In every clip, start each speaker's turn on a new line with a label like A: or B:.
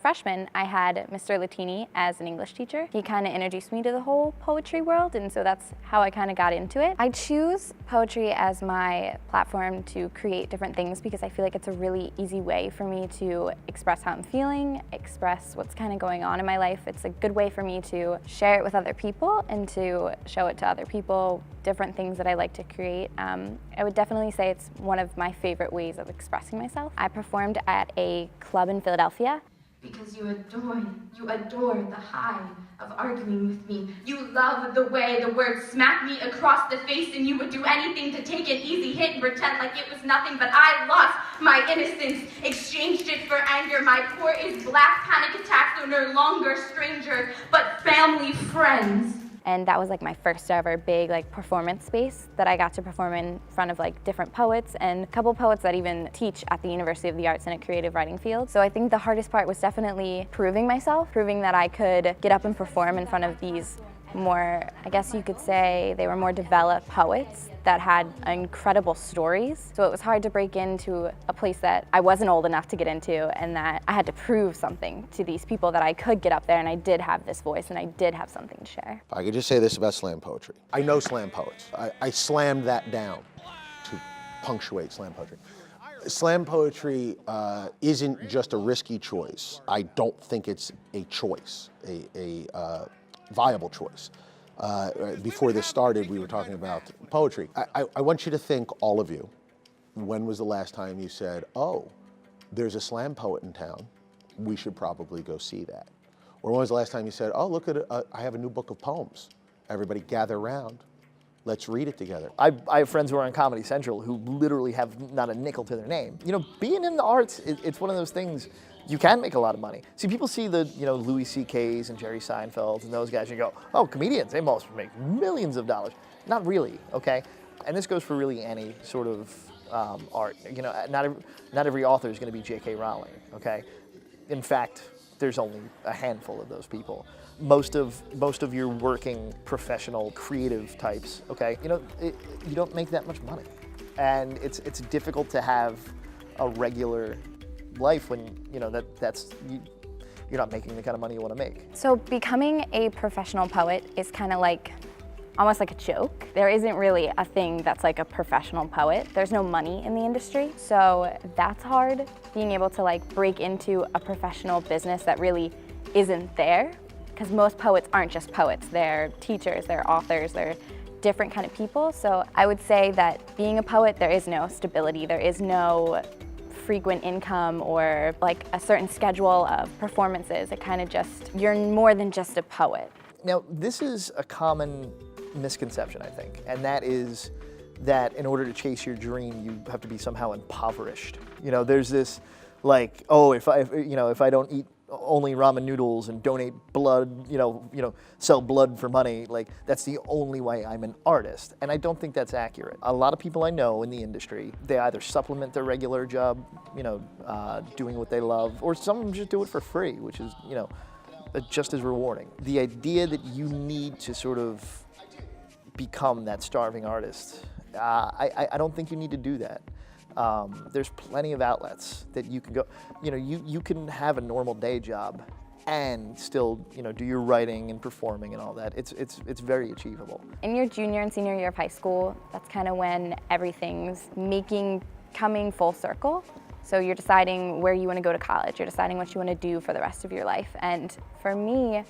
A: freshman, I had Mr. Latini as an English teacher. He kind of introduced me to the whole poetry world, and so that's how I kind of got into it. I choose poetry as my platform to create different things because I feel like it's a really easy way for me to express how I'm feeling, express what's kind of going on in my life. It's a good way for me to share it with other people and to show it to other people, different things that I like to create. I would definitely say it's one of my favorite ways of expressing myself. I performed at a club in Philadelphia.
B: Because you adore the high of arguing with me. You love the way the words smack me across the face, and you would do anything to take an easy hit and pretend like it was nothing, but I lost my innocence, exchanged it for anger. My poor is black panic attacks are no longer strangers, but family friends.
A: And that was like my first ever big performance space that I got to perform in front of different poets and a couple poets that even teach at the University of the Arts in a creative writing field. So I think the hardest part was definitely proving myself, proving that I could get up and perform in front of these more, I guess you could say, they were more developed poets that had incredible stories. So it was hard to break into a place that I wasn't old enough to get into, and that I had to prove something to these people that I could get up there and I did have this voice and I did have something to share.
C: I could just say this about slam poetry. I know slam poets. I slammed that down to punctuate slam poetry. Slam poetry isn't just a risky choice. I don't think it's a choice, a viable choice. Before this started, we were talking about poetry. I want you to think, all of you, when was the last time you said, oh, there's a slam poet in town, we should probably go see that? Or when was the last time you said, oh, look at it, I have a new book of poems. Everybody gather around, let's read it together.
D: I have friends who are on Comedy Central who literally have not a nickel to their name. You know, being in the arts, it's one of those things. You can make a lot of money. See, people see the, Louis C.K.'s and Jerry Seinfelds and those guys, and you go, oh, comedians, they must make millions of dollars. Not really, okay? And this goes for really any sort of art. Not every author is gonna be J.K. Rowling, okay? In fact, there's only a handful of those people. Most of your working professional creative types, okay? You don't make that much money. And it's difficult to have a regular life when you're not making the kind of money you want to make.
A: So becoming a professional poet is kind of almost like a joke. There isn't really a thing that's like a professional poet. There's no money in the industry, so that's hard. Being able to break into a professional business that really isn't there, because most poets aren't just poets. They're teachers, they're authors, they're different kind of people. So I would say that being a poet, there is no stability, there is no frequent income or a certain schedule of performances. It kind of you're more than just a poet.
D: Now, this is a common misconception, I think, and that is that in order to chase your dream, you have to be somehow impoverished. There's this oh, if I don't eat only ramen noodles and donate blood, sell blood for money, that's the only way I'm an artist. And I don't think that's accurate. A lot of people I know in the industry, they either supplement their regular job, doing what they love, or some of them just do it for free, which is, just as rewarding. The idea that you need to sort of become that starving artist, I don't think you need to do that. There's plenty of outlets that you can go, you can have a normal day job and still, do your writing and performing and all that. It's very achievable.
A: In your junior and senior year of high school, that's kind of when everything's coming full circle. So you're deciding where you want to go to college, you're deciding what you want to do for the rest of your life. And for me,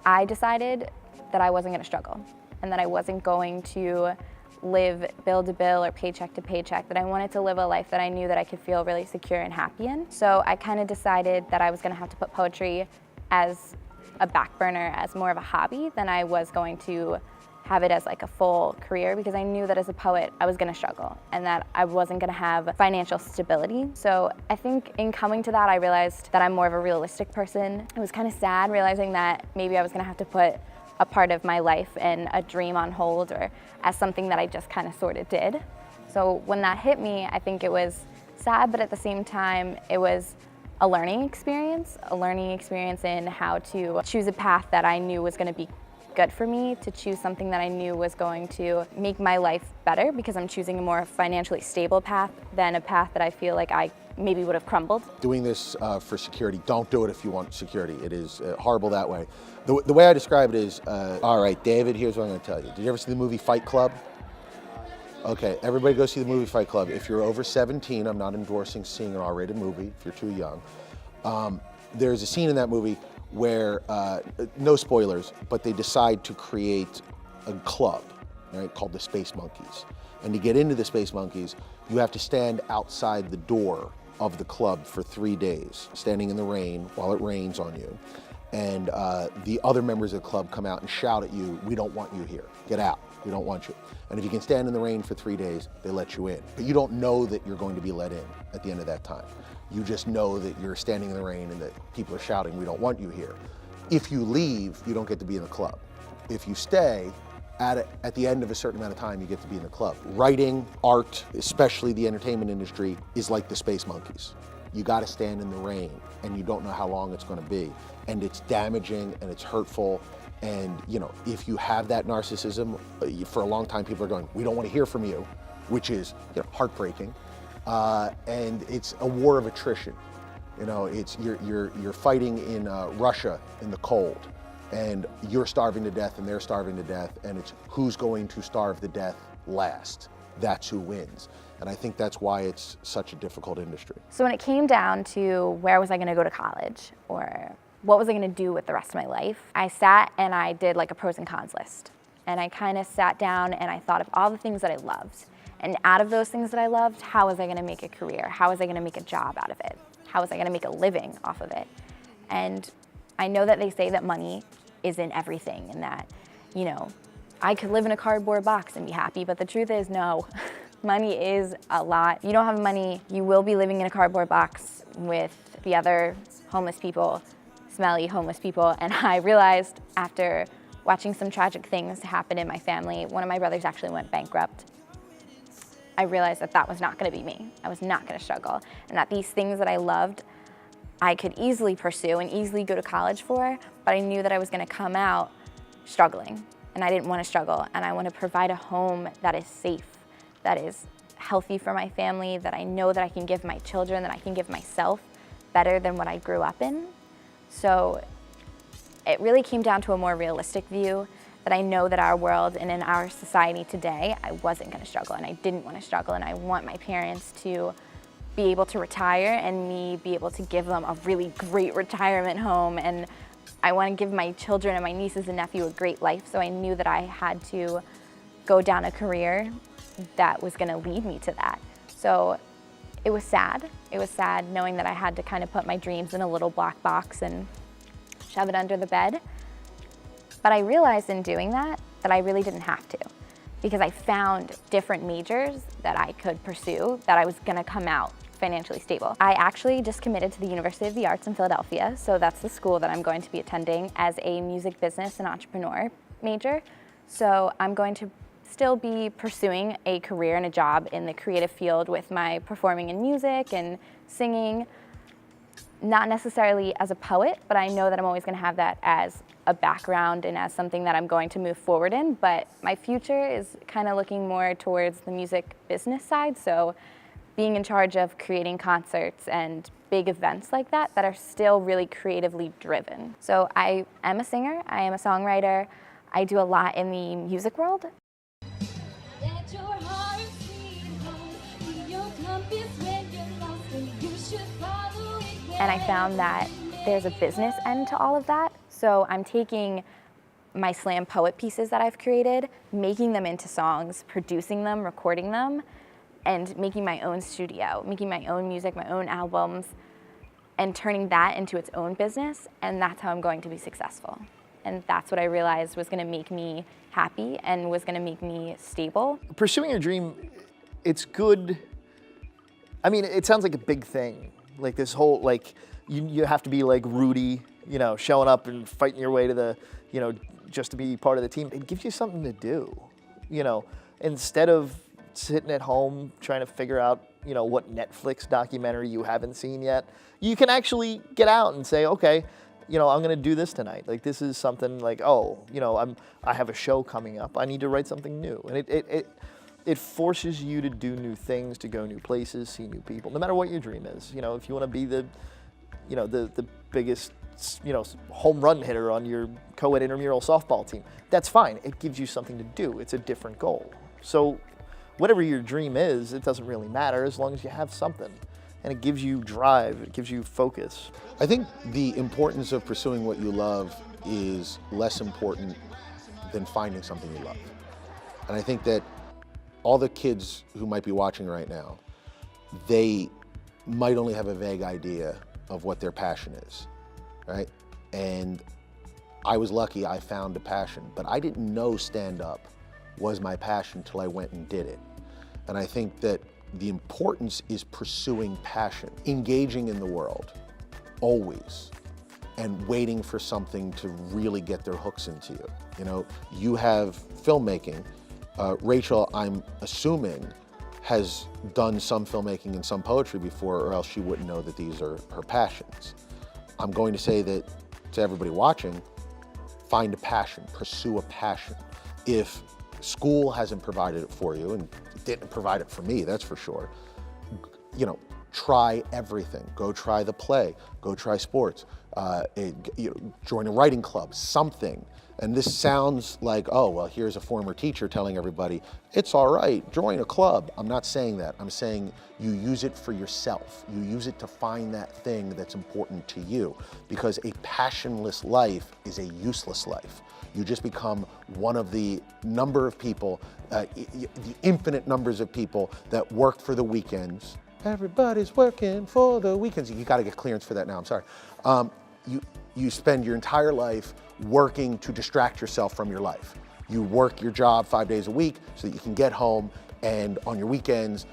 A: I decided that I wasn't going to struggle and that I wasn't going to live bill to bill or paycheck to paycheck, that I wanted to live a life that I knew that I could feel really secure and happy in. So I kind of decided that I was going to have to put poetry as a back burner, as more of a hobby, than I was going to have it as a full career, because I knew that as a poet I was going to struggle and that I wasn't going to have financial stability. So I think in coming to that, I realized that I'm more of a realistic person. It was kind of sad realizing that maybe I was going to have to put a part of my life and a dream on hold, or as something that I just kind of sort of did. So when that hit me, I think it was sad, but at the same time, it was a learning experience in how to choose a path that I knew was going to be good for me, to choose something that I knew was going to make my life better, because I'm choosing a more financially stable path than a path that I feel like I maybe would have crumbled.
C: Doing this for security, don't do it if you want security. It is horrible that way. The way I describe it is, all right, David, here's what I'm gonna tell you. Did you ever see the movie Fight Club? Okay, everybody go see the movie Fight Club. If you're over 17, I'm not endorsing seeing an R-rated movie if you're too young. There's a scene in that movie where, no spoilers, but they decide to create a club, right, called the Space Monkeys. And to get into the Space Monkeys, you have to stand outside the door of the club for 3 days, standing in the rain while it rains on you. And the other members of the club come out and shout at you, "We don't want you here. Get out. We don't want you." And if you can stand in the rain for 3 days, they let you in. But you don't know that you're going to be let in at the end of that time. You just know that you're standing in the rain and that people are shouting, "We don't want you here." If you leave, you don't get to be in the club. If you stay, at the end of a certain amount of time, you get to be in the club. Writing, art, especially the entertainment industry, is like the Space Monkeys. You gotta stand in the rain, and you don't know how long it's gonna be. And it's damaging, and it's hurtful, and if you have that narcissism, for a long time people are going, "We don't wanna hear from you," which is heartbreaking. And it's a war of attrition. It's you're fighting in Russia in the cold, and you're starving to death and they're starving to death, and it's who's going to starve to death last. That's who wins. And I think that's why it's such a difficult industry.
A: So when it came down to where was I going to go to college or what was I going to do with the rest of my life, I sat and I did like a pros and cons list. And I kind of sat down and I thought of all the things that I loved. And out of those things that I loved, how was I going to make a career? How was I going to make a job out of it? How was I going to make a living off of it? And I know that they say that money isn't everything and that, I could live in a cardboard box and be happy, but the truth is no. Money is a lot. You don't have money, you will be living in a cardboard box with the other homeless people, smelly homeless people. And I realized after watching some tragic things happen in my family, one of my brothers actually went bankrupt. I realized that that was not gonna be me. I was not gonna struggle. And that these things that I loved, I could easily pursue and easily go to college for, but I knew that I was gonna come out struggling. And I didn't wanna struggle. And I wanna provide a home that is safe, that is healthy for my family, that I know that I can give my children, that I can give myself better than what I grew up in. So it really came down to a more realistic view that I know that our world and in our society today, I wasn't gonna struggle and I didn't wanna struggle, and I want my parents to be able to retire and me be able to give them a really great retirement home, and I wanna give my children and my nieces and nephew a great life, so I knew that I had to go down a career that was gonna lead me to that. So it was sad. It was sad knowing that I had to kind of put my dreams in a little black box and shove it under the bed. But I realized in doing that I really didn't have to, because I found different majors that I could pursue that I was gonna come out financially stable. I actually just committed to the University of the Arts in Philadelphia, so that's the school that I'm going to be attending as a music business and entrepreneur major. So I'm going to still be pursuing a career and a job in the creative field with my performing in music and singing, not necessarily as a poet, but I know that I'm always gonna have that as a background and as something that I'm going to move forward in. But my future is kind of looking more towards the music business side, so being in charge of creating concerts and big events like that are still really creatively driven. So I am a singer, I am a songwriter, I do a lot in the music world. And I found that there's a business end to all of that. So I'm taking my slam poet pieces that I've created, making them into songs, producing them, recording them, and making my own studio, making my own music, my own albums, and turning that into its own business. And that's how I'm going to be successful. And that's what I realized was gonna make me happy and was gonna make me stable.
D: Pursuing your dream, it's good. I mean, it sounds like a big thing. Like this whole, you have to be like Rudy, showing up and fighting your way to the, just to be part of the team. It gives you something to do, instead of sitting at home trying to figure out, what Netflix documentary you haven't seen yet. You can actually get out and say, okay, I'm gonna do this tonight. Like this is something like, I have a show coming up. I need to write something new. And it forces you to do new things, to go new places, see new people, no matter what your dream is. You know, if you want to be the biggest, home run hitter on your co-ed intramural softball team, that's fine. It gives you something to do. It's a different goal. So whatever your dream is, it doesn't really matter as long as you have something. And it gives you drive, it gives you focus.
C: I think the importance of pursuing what you love is less important than finding something you love. And I think that all the kids who might be watching right now, they might only have a vague idea of what their passion is, right? And I was lucky I found a passion, but I didn't know stand-up was my passion till I went and did it. And I think that the importance is pursuing passion, engaging in the world, always, and waiting for something to really get their hooks into you. You know, you have filmmaking. Rachel, I'm assuming, has done some filmmaking and some poetry before, or else she wouldn't know that these are her passions. I'm going to say that to everybody watching, find a passion, pursue a passion. If school hasn't provided it for you, and it didn't provide it for me, that's for sure, try everything. Go try the play, go try sports, join a writing club, something. And this sounds like, oh, well, here's a former teacher telling everybody, it's all right, join a club. I'm not saying that. I'm saying you use it for yourself. You use it to find that thing that's important to you, because a passionless life is a useless life. You just become one of the number of people, the infinite numbers of people that work for the weekends. Everybody's working for the weekends. You gotta get clearance for that now, I'm sorry. You spend your entire life working to distract yourself from your life. You work your job 5 days a week so that you can get home and on your weekends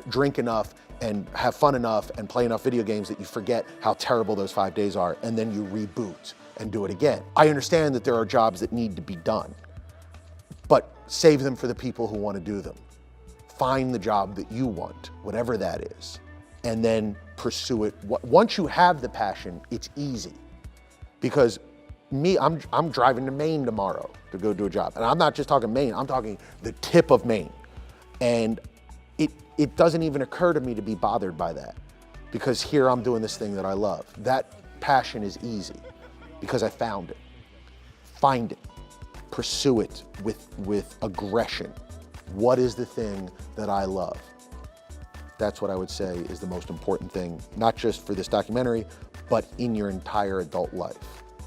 C: drink enough and have fun enough and play enough video games that you forget how terrible those 5 days are, and then you reboot and do it again. I understand that there are jobs that need to be done, but save them for the people who want to do them. Find the job that you want, whatever that is, and then pursue it. Once you have the passion, it's easy. Because I'm driving to Maine tomorrow to go do a job. And I'm not just talking Maine, I'm talking the tip of Maine. And it doesn't even occur to me to be bothered by that, because here I'm doing this thing that I love. That passion is easy because I found it. Find it, pursue it with aggression. What is the thing that I love? That's what I would say is the most important thing, not just for this documentary, but in your entire adult life.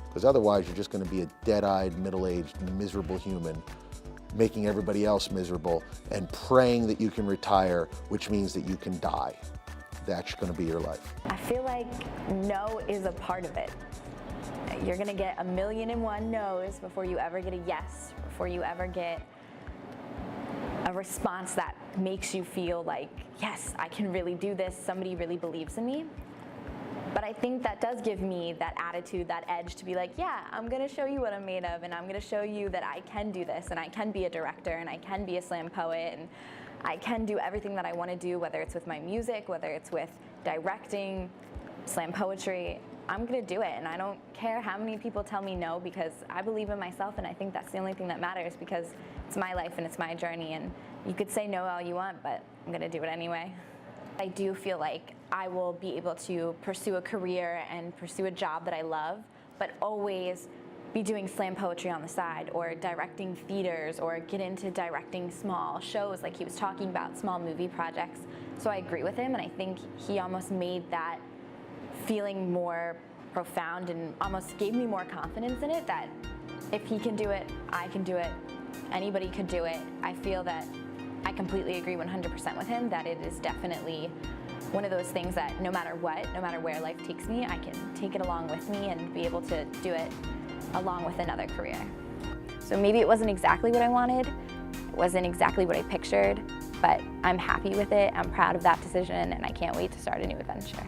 C: Because otherwise you're just gonna be a dead-eyed, middle-aged, miserable human, making everybody else miserable and praying that you can retire, which means that you can die. That's gonna be your life.
A: I feel like no is a part of it. You're gonna get 1,000,001 no's before you ever get a yes, before you ever get a response that makes you feel like, yes, I can really do this, somebody really believes in me. But I think that does give me that attitude, that edge to be like, yeah, I'm gonna show you what I'm made of, and I'm gonna show you that I can do this, and I can be a director, and I can be a slam poet, and I can do everything that I wanna do, whether it's with my music, whether it's with directing, slam poetry. I'm gonna do it, and I don't care how many people tell me no, because I believe in myself, and I think that's the only thing that matters, because it's my life and it's my journey, and you could say no all you want, but I'm gonna do it anyway. I do feel like I will be able to pursue a career and pursue a job that I love, but always be doing slam poetry on the side, or directing theaters, or get into directing small shows like he was talking about, small movie projects. So I agree with him, and I think he almost made that feeling more profound and almost gave me more confidence in it, that if he can do it, I can do it, anybody could do it. I feel that I completely agree 100% with him, that it is definitely one of those things that no matter what, no matter where life takes me, I can take it along with me and be able to do it along with another career. So maybe it wasn't exactly what I wanted, it wasn't exactly what I pictured, but I'm happy with it, I'm proud of that decision, and I can't wait to start a new adventure.